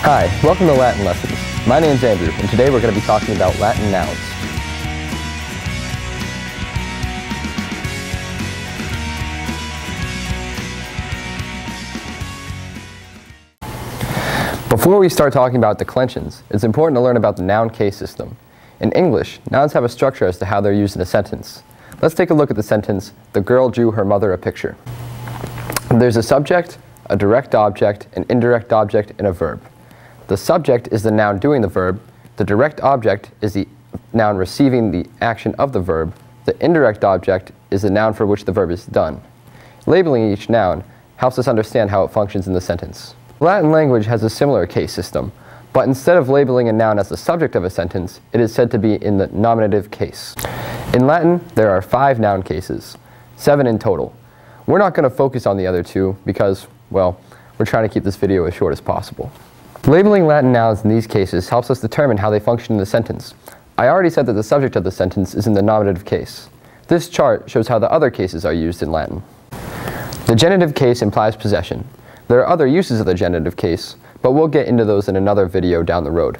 Hi, welcome to Latin Lessons. My name's Andrew, and today we're going to be talking about Latin nouns. Before we start talking about declensions, it's important to learn about the noun case system. In English, nouns have a structure as to how they're used in a sentence. Let's take a look at the sentence, "The girl drew her mother a picture." There's a subject, a direct object, an indirect object, and a verb. The subject is the noun doing the verb, the direct object is the noun receiving the action of the verb, the indirect object is the noun for which the verb is done. Labeling each noun helps us understand how it functions in the sentence. Latin language has a similar case system, but instead of labeling a noun as the subject of a sentence, it is said to be in the nominative case. In Latin, there are 5 noun cases, 7 in total. We're not going to focus on the other 2 because, well, we're trying to keep this video as short as possible. Labeling Latin nouns in these cases helps us determine how they function in the sentence. I already said that the subject of the sentence is in the nominative case. This chart shows how the other cases are used in Latin. The genitive case implies possession. There are other uses of the genitive case, but we'll get into those in another video down the road.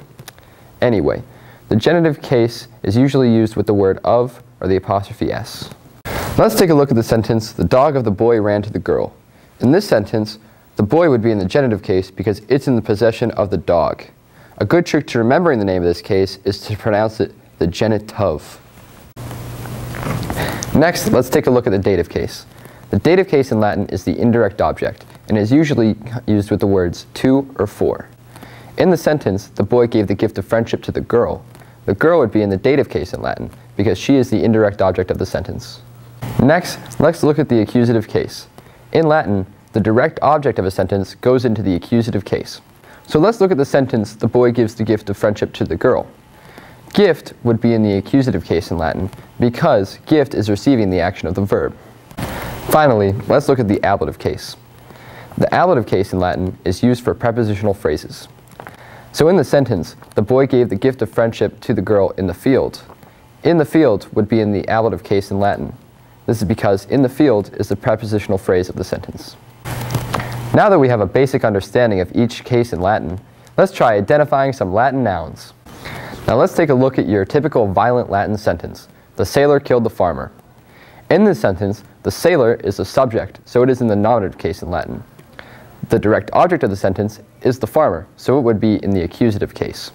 Anyway, the genitive case is usually used with the word of or the apostrophe s. Let's take a look at the sentence, "The dog of the boy ran to the girl." In this sentence, the boy would be in the genitive case because it's in the possession of the dog. A good trick to remembering the name of this case is to pronounce it the genitive. Next, let's take a look at the dative case. The dative case in Latin is the indirect object and is usually used with the words to or for. In the sentence, the boy gave the gift of friendship to the girl. The girl would be in the dative case in Latin because she is the indirect object of the sentence. Next, let's look at the accusative case. In Latin, the direct object of a sentence goes into the accusative case. So let's look at the sentence, "The boy gives the gift of friendship to the girl." Gift would be in the accusative case in Latin because gift is receiving the action of the verb. Finally, let's look at the ablative case. The ablative case in Latin is used for prepositional phrases. So in the sentence, "The boy gave the gift of friendship to the girl in the field." In the field would be in the ablative case in Latin. This is because in the field is the prepositional phrase of the sentence. Now that we have a basic understanding of each case in Latin, let's try identifying some Latin nouns. Now let's take a look at your typical violent Latin sentence, "The sailor killed the farmer." In this sentence, the sailor is the subject, so it is in the nominative case in Latin. The direct object of the sentence is the farmer, so it would be in the accusative case.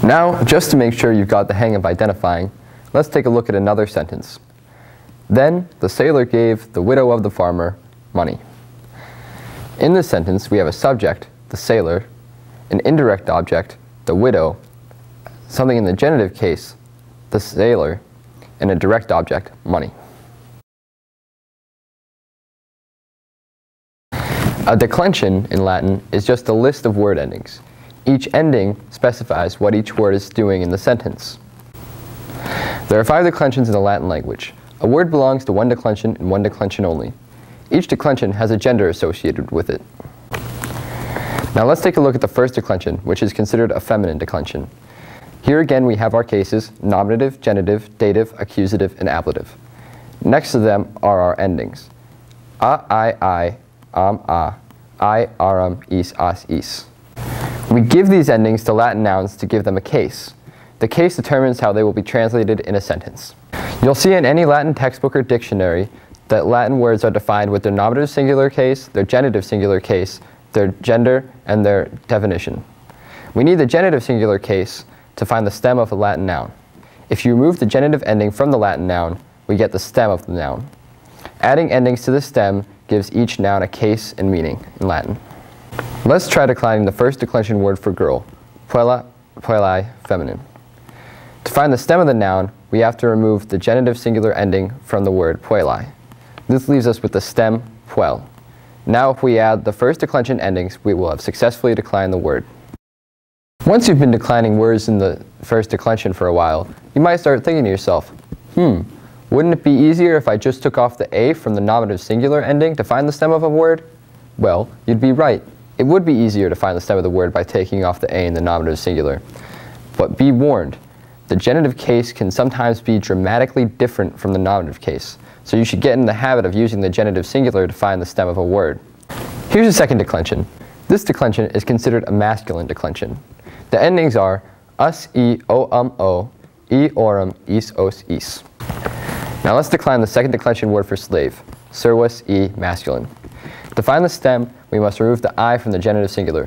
Now, just to make sure you've got the hang of identifying, let's take a look at another sentence. "Then the sailor gave the widow of the farmer money." In this sentence, we have a subject, the sailor, an indirect object, the widow, something in the genitive case, the sailor, and a direct object, money. A declension in Latin is just a list of word endings. Each ending specifies what each word is doing in the sentence. There are 5 declensions in the Latin language. A word belongs to one declension and one declension only. Each declension has a gender associated with it. Now let's take a look at the first declension, which is considered a feminine declension. Here again we have our cases, nominative, genitive, dative, accusative, and ablative. Next to them are our endings. I, arum, is, as, is. We give these endings to Latin nouns to give them a case. The case determines how they will be translated in a sentence. You'll see in any Latin textbook or dictionary that Latin words are defined with their nominative singular case, their genitive singular case, their gender, and their definition. We need the genitive singular case to find the stem of a Latin noun. If you remove the genitive ending from the Latin noun, we get the stem of the noun. Adding endings to the stem gives each noun a case and meaning in Latin. Let's try declining the first declension word for girl, puella, puellae, feminine. To find the stem of the noun, we have to remove the genitive singular ending from the word puellae. This leaves us with the stem puel. Now if we add the first declension endings, we will have successfully declined the word. Once you've been declining words in the first declension for a while, you might start thinking to yourself, wouldn't it be easier if I just took off the a from the nominative singular ending to find the stem of a word? Well, you'd be right. It would be easier to find the stem of the word by taking off the a in the nominative singular. But be warned, the genitive case can sometimes be dramatically different from the nominative case, so you should get in the habit of using the genitive singular to find the stem of a word. Here's a second declension. This declension is considered a masculine declension. The endings are us, e, o, e, orum, is, os, is. Now let's decline the second declension word for slave, servus, e, masculine. To find the stem, we must remove the I from the genitive singular.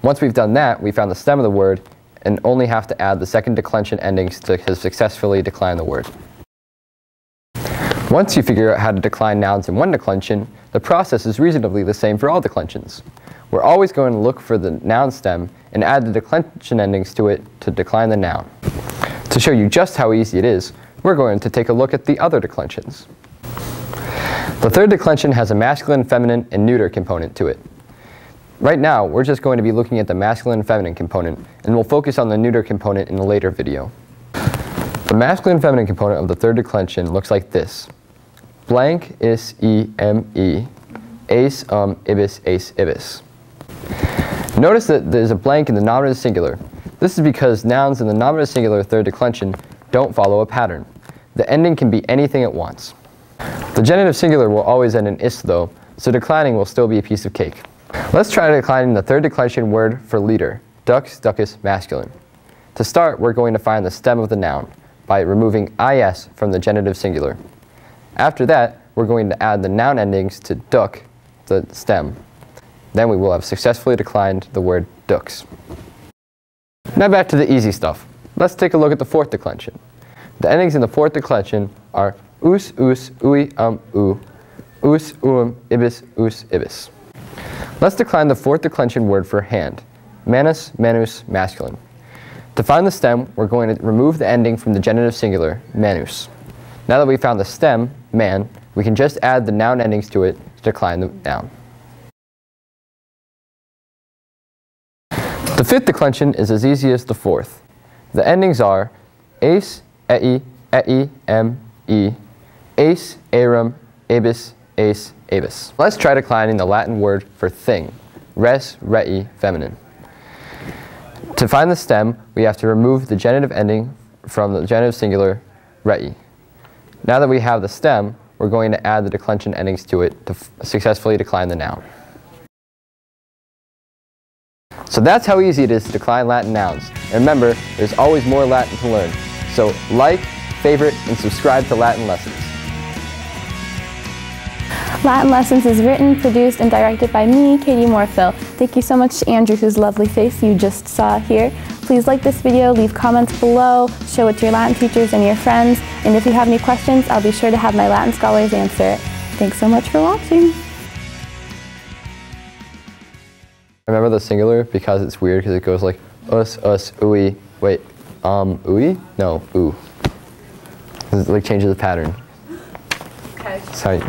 Once we've done that, we found the stem of the word and only have to add the second declension endings to successfully decline the word. Once you figure out how to decline nouns in one declension, the process is reasonably the same for all declensions. We're always going to look for the noun stem and add the declension endings to it to decline the noun. To show you just how easy it is, we're going to take a look at the other declensions. The third declension has a masculine, feminine, and neuter component to it. Right now, we're just going to be looking at the masculine and feminine component, and we'll focus on the neuter component in a later video. The masculine and feminine component of the third declension looks like this. Blank is e, ace, ibis, ace, ibis. Notice that there's a blank in the nominative singular. This is because nouns in the nominative singular third declension don't follow a pattern. The ending can be anything it wants. The genitive singular will always end in is though, so declining will still be a piece of cake. Let's try declining the third declension word for leader, dux, ducus, masculine. To start, we're going to find the stem of the noun by removing is from the genitive singular. After that, we're going to add the noun endings to duc, the stem. Then we will have successfully declined the word dux. Now back to the easy stuff. Let's take a look at the fourth declension. The endings in the fourth declension are us, ui, u, us, ibis, ibis. Let's decline the fourth declension word for hand, manus, manus, masculine. To find the stem, we're going to remove the ending from the genitive singular, manus. Now that we've found the stem, man, we can just add the noun endings to it to decline the noun. The fifth declension is as easy as the fourth. The endings are ace, ei, e, ace, arum, abis, ace, abis. Let's try declining the Latin word for thing, res, rei, feminine. To find the stem, we have to remove the genitive ending from the genitive singular, rei. Now that we have the stem, we're going to add the declension endings to it to successfully decline the noun. So that's how easy it is to decline Latin nouns. And remember, there's always more Latin to learn. So like, favorite, and subscribe to Latin Lessons. Latin Lessons is written, produced, and directed by me, Katie Morfill. Thank you so much to Andrew, whose lovely face you just saw here. Please like this video, leave comments below, show it to your Latin teachers and your friends, and if you have any questions, I'll be sure to have my Latin scholars answer it. Thanks so much for watching. Remember the singular because it's weird because it goes like us, ui, wait, ui? No, oo. It like changes the pattern. Okay. Sorry.